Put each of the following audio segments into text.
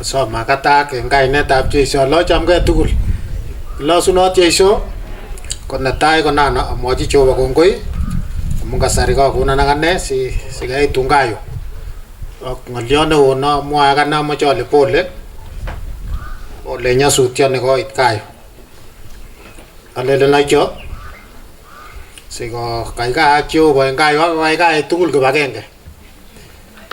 Soma katak eng kainetab Jeiso. Lo chamgei tugul. Losunot Jeiso ko netai ko nan amwochi Jehova kongoi amu kasari kakonon akane sikaitu ngayu. Ak ng'olyo neo nomwoe akane amoche ale pole nyasutioni koit kayu. Alelen acho siko kaikai ak Jehova eng kayu ak kaikai tugul kibagenge.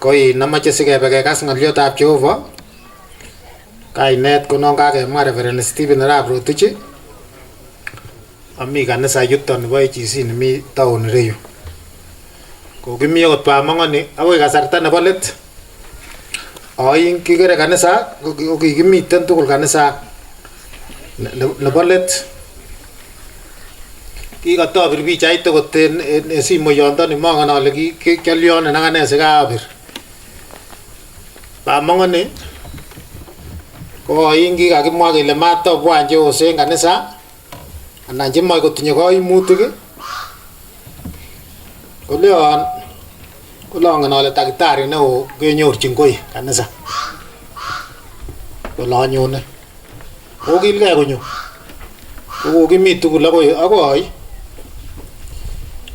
Koi namache sikebe kekas ng'olyotab Jehova. Kainet ko non kakemwa Reverend Stephen Arap Rotich. Ami kanisa yuton nebo AGC nemi town ireyu. Kokimi okot Bamong'oni akoi kasarta nebo let. Oin kikere kanisa kokikimiten tugul kanisa nebo let. Kikatobir pichait okot en simoyondoni mongen ale kialyonen akane sikabir. Bamong'oni ko oin kikakimwa kele matobwan cheose en kanisa anan chemoe kotinye koimutik kolongen ale takitari neo kenyorchin koi kanisa kolonyone kokilgei konyo kokimi tugul akoi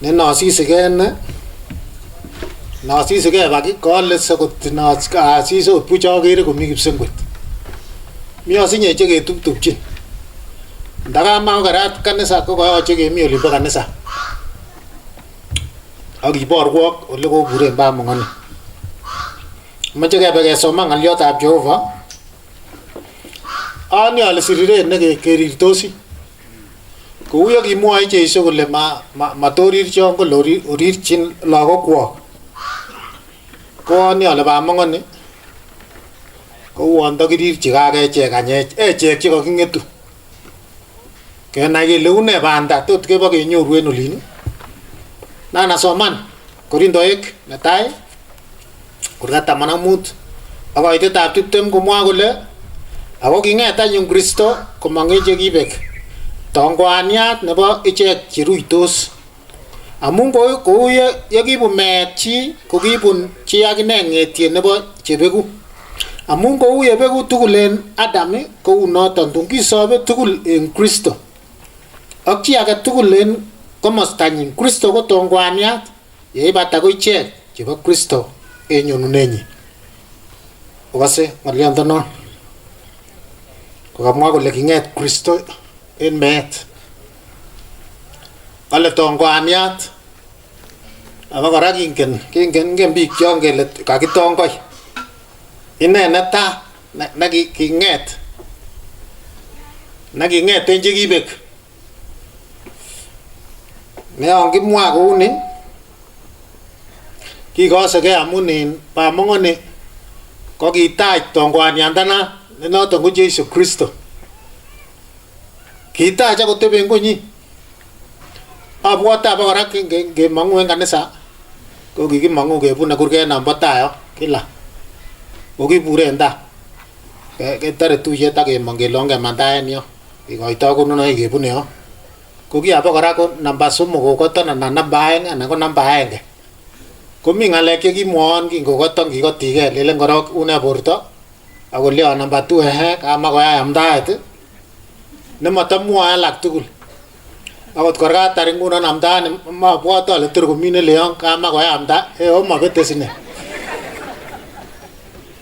ne nasisigei baki kole sakot nasis ot buch akere komi kipsengwet mi asinye cheketuptupchin ndakama kerat kanisa ko kayoche kemi olimbo kanisa ak kiborwok ole koburen Bamong'oni. Moche kebe kesoma ng'olyotab Jehova. Ani ale siriret nekerirtosi kou ye kimwoe Jeiso kole matorirchon kole orirchin lagokwok. Ko ani ale Bamong'oni kouon takirirchi kakechek anyech echek chekaking'etu kenai kele une banda tot kebo kenyoru en olin. Nana soman Korintoek netai kurgat 15 ak koitetab 20 komwa kole ako king'et anyun Kristo komong en chekibek tongwaniat nebo ichek cheruitos amun kou ye kibun meet chi ko kibun chi akine ng'etiet nebo chebeku amun kou ye beku tugul en Adam kou noton tun kisobe tugul en Kristo ak chi age tugul en komostanyin. Kristo ko tongwaniat yeibata ko ichek chebo Kristo en nyonunenyin. Okase ng'oliondonon kokamwa kole king'et Kristo en meet kale tongwaniat ako kora kingen biik chon kele kakitongoi ine neta neking'et en chekibek. Neon kimwa kouni kikosegei amun en Bamong'oni ko kitach tongwaniandana ne noton ko Jeiso Kristo. Kitach akoteben konyin. Abwote abakora kemong'u en kanisa ko kikimong'u kebune kurget nombo tai kila kokibure en tai ketore tuyet ak kemong kele ongemanda en yo kikoito konunoik kebune yo. Ko ki abakora ko namba 3 kokoton anan namba 2 anan ko namba 1. Komi ng'alek chekimwowon kingokoton kikotikei lelen korok une borto akoleo namba 2 kama koyai amdaet nematamwoe alak tugul. Akot kor katar nguno amdaani mabwote ale tor komi neleyon kama koyai amda omabete sine.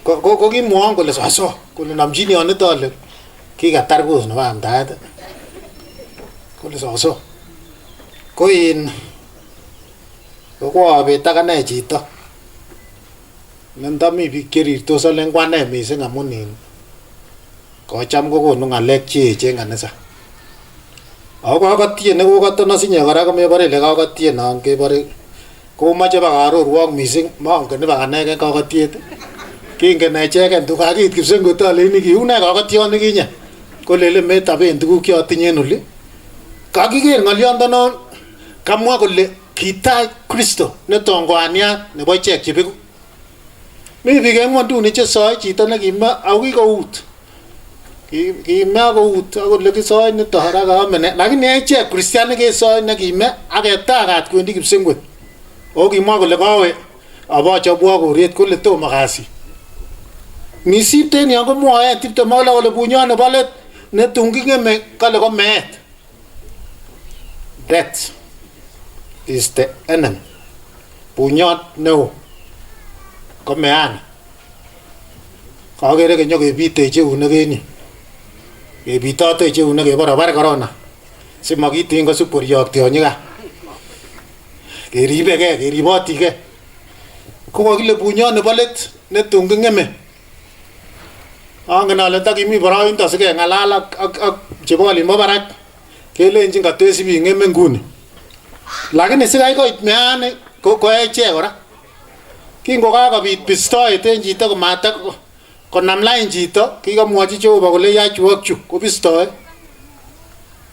Ko kimwowon kole soso kole namchini yon nito ale kikatar kos nebo amdaet kole soso ko in kokwabet akane chito nendami biik cherirtos alen kwane mising amun in kocham kokonu ng'alek cheechen kanisa. Ako kakatien nekokaton asinye kora komebore ile kakatien non kebore komoche bakarorwok mising mongen bakanegen kakatiet kingen echeken tukakit kipsengwet aleini kiune kakation nikinye kolele metaben tuguk cheatinye en oli. Kakiker ng'olyondonon kamwa kole kitach Kristo ne tongwaniat nebo ichek chebeku. Mi biik en ng'wonduni chesoe chito nekime ako kikout kime akout akole kisoe nito hara kaamene lakini echek Kristianik kesoe nekime aketakat kwendi kipsengwet. O kimwa kole kawe abachobwo koret kole tomo kasi. Nisipten yon komwoe tiptem ak lo kole bunyot nebo let netun king'eme kale ko meet. Death is the enemy. Bunyot neo ko meani. Kagere kenyo kebite cheunek en yu. Kebitote cheunek kebore bar corona. Simakitin kosib koriok tionyik. Keribegei, keribotige. Ko kakile bunyot nebo let netun king'eme. Angen ale takimi boroindo sikeng'alal ak chebo olimbo barak kelenjin katesib ing'eme nguni. Lakini sikai koit meani ko echek kora. Kingokakobit bistoet en chito komata konam lain chito, kikamwochi Jehova kole yachwok chu kobistoe.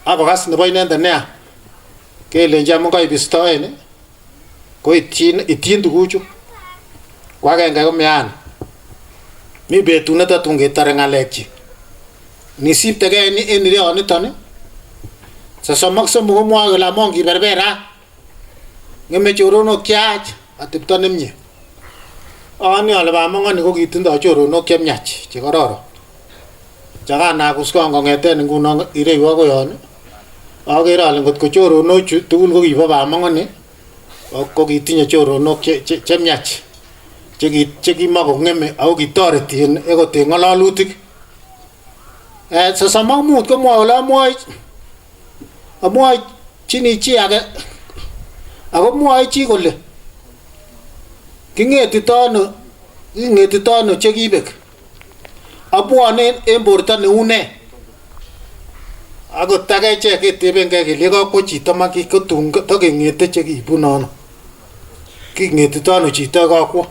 Akokas nebo inendet neya. Kelenji amun koit bistoen ko ityin tuguchu. Ko agenge ko meani. Mi betut netatun ketore ng'alekchi. Nisiptegei en ireyoniton sosom somok komwoe kole amon kiberbera ng'eme choronok cheyach atepto nemie. Ani ale Bamong'oni ko kitindoi choronok chemiach chekororon. Chakanakus kong'eten nguno ireyu akoi yon akere ale ngotko choronochu tugul ko kibo Bamong'oni ko kitinye choronok chemiach chekimako ng'eme ako kitoreti akot en ng'ololutik. Sosom ak mut komwoe kole amwoe chini chi age ako mwoe chi kole king'etito ano chekibek abwone en borto neu ne. Akot agechek ketebengei kele kakwo chito makikotun takeng'ete chekibun ano. King'etito ano chito kakwo.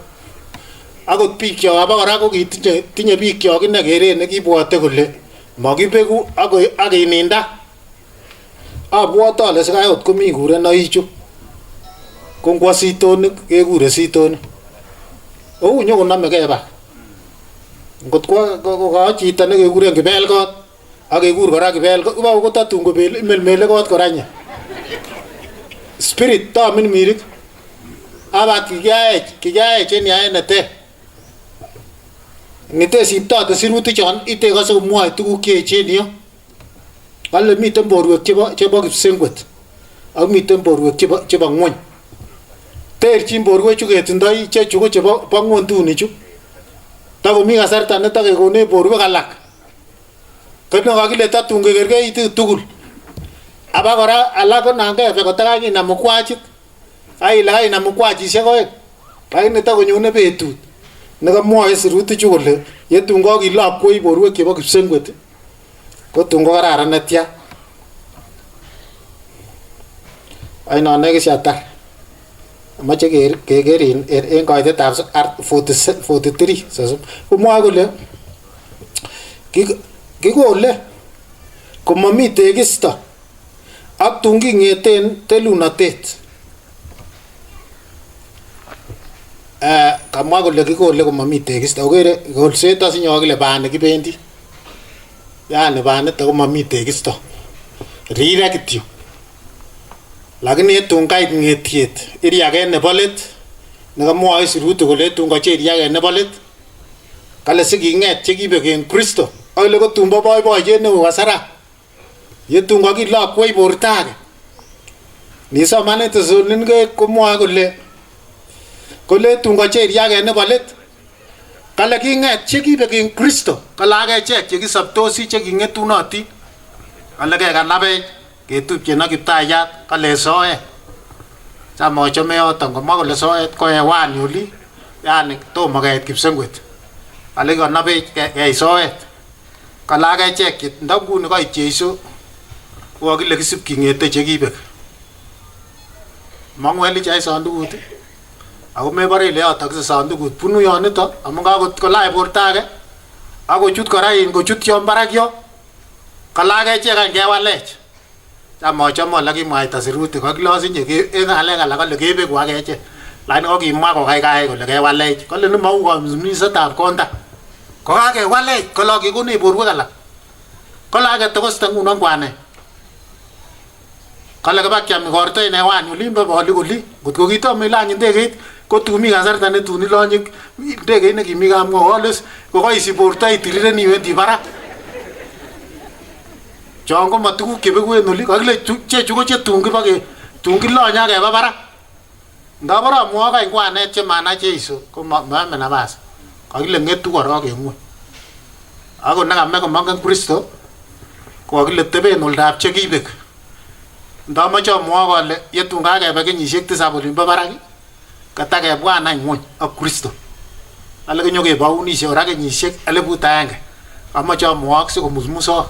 Akot bikyok abakora ko kitinye bikyok ine keret nekibwote kole makibeku ak ininda. Abwote ale sikai ot komi kurenoichu ko ngwo sitonik kekure sitonik. Ou nyokonomegei bak. Ngot ko chito nekekuren kibelkot ak kekur kora kibelkot iba kotatun komelmele kot kora nye. Spirit tamin mirik. Abat kikiaech en yaet nete. Ngite siptote sirutik chon ite kose komwoe tuguk cheechen yo. Kale miten borwek chebo kipsengwet ak miten borwek chebo ng'wony. Terchin borwechu ketindoi ichechu ko chebo ng'wonduni chu. Takomi kasarta netakekonech borwek alak. Kene kakile tatun kekergeitu tugul. Abakora alak ko nan kefe kotakakinam mukwachit. Kaile kainam mukwachisiek oeng. Lakini takonyone betut nekamwoe sirutichu kole yetun kakilokwech borwek chebo kipsengwet kotun ko kararan netya. Ainon nekishatar. Amache kekerin en koitetab 43 komwoe kole kikole komami tekisto ak tun king'eten telunotet. Kamwa kole kikole komami tekisto. Okere kolset asinyo kile bani kibendi. Yani banito komami tekisto. Rire kityo. Lakini yetun kait ng'etiet iriage nebo let nekamwoe sirutik kole yetun kacher iriage nebo let kale siking'et chekibek en Kristo akile kotun bo boiboiyet neo kasara yetun kakilokwech borto age. Nisoman Thessalonike komwoe kole yetun kacher iriage nebo let kale king'et chekibek en Kristo kale agechek chekisoptosi cheking'etunotin kale kekanabech ketupchen ak Kiptayat kale soet. Cham achome yoton komwa kole soet ko hewani oli yani tomo keit kipsengwet. Kale kanabech kei soet. Kale agechek nda nguni koit Jeiso ko kakile kisip king'ete chekibek. Mang'u Elijah sandukut ako mebore ile yotokse sandukut bunu yonito amun kolach borto age akochut kora kochut yon barak yo. Kale agechek any kewalech. Chamo lakimwaita sirutik kakilosinye en ng'alek alak kole kebeku agechek. Lakini kokimwa kokaikai kole kewalech. Kale nemau kamisetab konda. Kokakewalech kole kikonech borwek alak. Kole age tokoste nguno kwane. Kale kibakiam igorto en hewani olin bo bolik oli. Ngotko kitomo ilany ndegeit ko tumi kasarta ne tuni lonye ndege ne kimi kamwa oles ko koisi borto itilile ni wendi barak jongo matuku kebegu en oli kakile chechu ko chetungi bake tungi lonya keba barak ndabara mwa ka ingwane che mana Jeiso ko mame nabas kakile ngetu korok en ngweny ako nakame komangen Kristo ko kakile teben oldab chekibek ndamache amwa kole yetun kakebe kenyisiek 7 olimbo barak katakebwan any ngweny ak Kristo ale kenyokebaunishe ora kenyisiek 1000 amache amwak sikomusmusok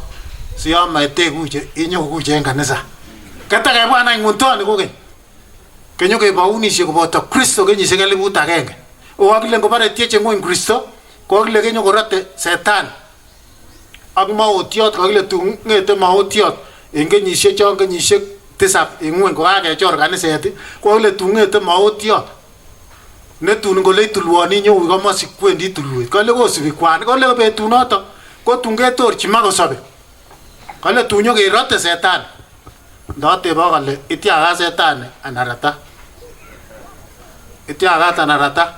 siyama etekuche inyokuche en kanisa katakebwan any ngwontoni kokeny kenyokebaunishe koboto Kristo kenyisiek 1000 okakile ngobare tieche ngweny Kristo kokakile kenyokorate setan ak maotiot kakile tun ngete maotiot en kenyisiek chon kenyisiek 7 en ngweny kokakechor kaniset kokakile tun ngete maotiot netun ngole tulwoni nyowi komosi kwendi tulwet kale kosubi kwan kale betunoto ko tun ketorchi makosobe kale tun nyokerote setan ndotebo kale itiaga setan anarata itiaga anarata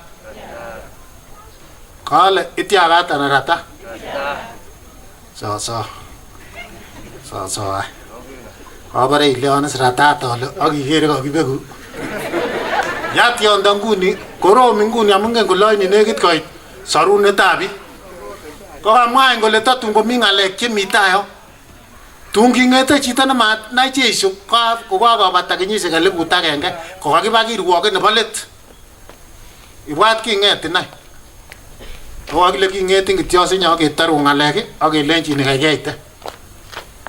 kale itiaga anarata so kabare ileonis ratata ole akikere kakibegu yationdo nguni korom nguni amungen koloini nekit koit sorunetab biik kokamwain kole tatun komi ng'alek chemi tayo tun king'ete chito nemanai Jeiso kokakobata kenyisiek 1000 kokakiba kirwoket nebo let ibwat king'et inai kokakile king'etin kityo sinyo aketorun ng'alek akelenjin ikaikeite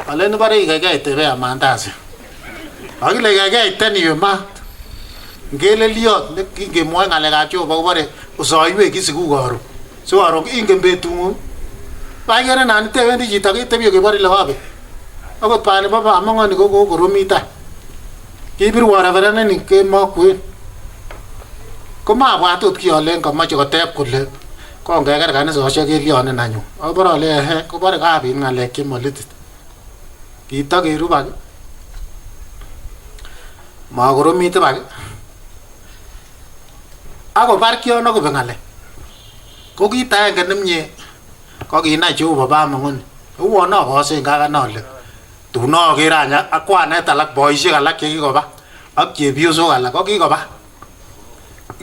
ale nibare ikaikeite be amandasi akile ikaikeite iwe maat ngeleliot nekingemwoe ng'alekab Jehova kobare usoiwek kisiku karon so karon ingen betung'ung bakere nan tebendi chito ketebye kebore lewabe akot bani bo amang'oni ko kokoromita kibirwo reverendeni kemakwen komabwat ot kiolen kamache koteb kole kongeker kanisosiek kelionen anyun abore ale ehe kobore kabit ng'alek chemolitit kitakerubak makoromit bak ako barkiono kobe ng'alek ko kit agenge nemie kokinai Jehova bamang'oni uwon akosen kakanole tun akere anya akwanet alak boisiek alak chekikoba ak chepyosok alak ko kikoba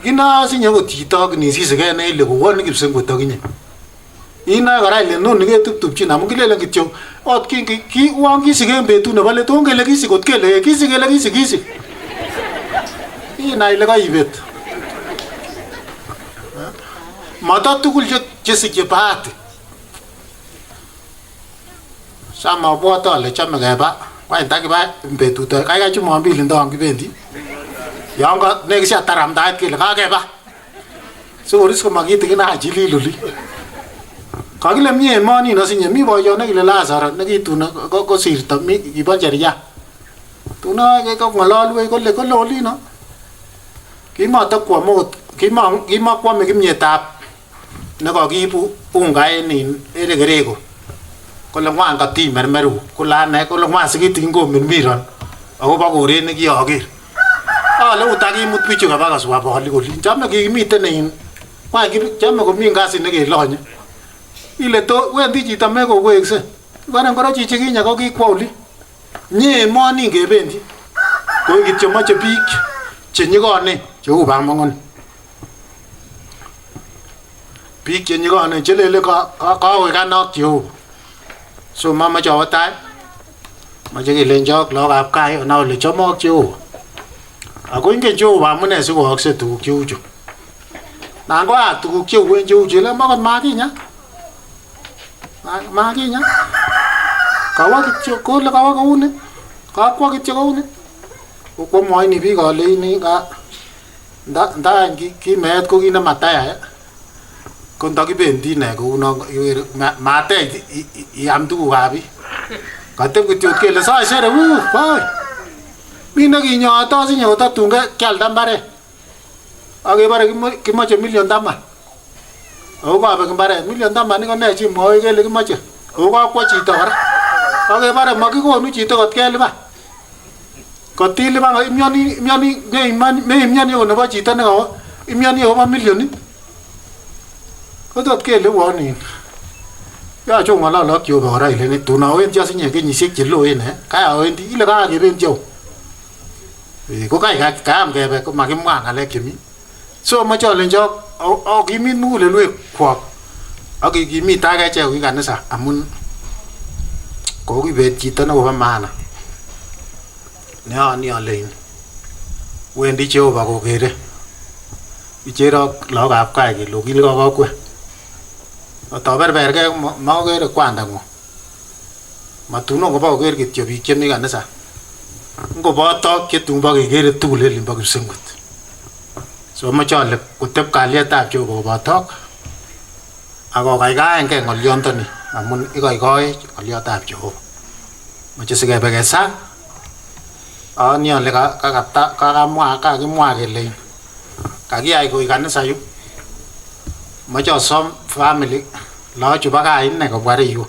kinasinye ko chito kinisisike ne ile kowon kipsengwet akinye inoe kora ile noni ketuptupchin amun kilelen kityo ot uwon kisiken betut nebo let ongele kisikot kele kisikele kisik inai ile kaibet mata tugul chesiche bahati sama bwata ale chame keba kwany takiba betut kaikai Jumapili ndon kibendi yon ka nekisha taramdaet kele kakeba sikoris komakitikin achililuli kakile mie emoni nosinye mi boyot nekile Lazaro nekitun kosirto kibo cheria tun kong'ololwech kole olino kimatakwam ot kimakwame kimyetab nekakiibu unga en kereko kole ngwan katimermeru kole ane kole ngwan sikitikin komirmiron akobo koret nekiaker ale utakimut bichu kaba kaswa bolik olin chame kikimiten en ngwan chame komi ngazi nekelonye ile to wendi chito mekowekse bane ngoro chichi kinye ko kikwa oli nye emoni ngebendi ko kityo moche biik chenyikonen cheu bamang'oni biik chenyikonen chelele kawe kanok Jehova so mamache awo tai mache kelenjok lagokab gaa ona ole chomok Jehova ako ingen Jehova amune sikoyookse tuguk cheu chu nan koa tuguk cheu en cheu chu le makot makinya kawa kityo kole kawa kouni kakwa kityo kouni komwoini biik aleini nda kimeet ko kine mataya ko ndakibendi ne kouno matech iam tugukab biik kateb kityo kele saisere bai mi nekinyoto sinye kotatun kialda mbaret akebare kimoche million 10 ako kabek mbaret million 10 ko ne chi mwoe kele kimoche ako kakwo chito kora akebare makikonu chito kot keliban kotiliban imyoni meimyoni ko nebo chito nekawo imyoni over millionit kotot kele wonin yoche ng'ololok Jehova kora ile tun awendi asinye kenyisiek cheloen kayawendi ile kakakeren cheu ko kaam kebe komakimwa ng'alek chemi so moche alenjo akimit mugulelwek kwok ak kikimit ak echek koki kanisa amun kokibet chito nekobo maana neoni ale wendi Jehova kokere icherok lagokab gaa kele okilgei kokwe otoberbergei mokere kwandang'ung matuno kobo koker kityo biik chemi kanisa ngobotok chetun bokekere tugul en limbo kipsengwet so moche ale kotep kalyetab Jehova kobotok ak okaigaengei ng'olyondoni amun ikoikoech ng'olyotab Jehova moche sikebe kesang ayoni ale kakimwa kele kakiyai koik kanisa yu moche osom family loochu bo gaa ine kobwa ireyu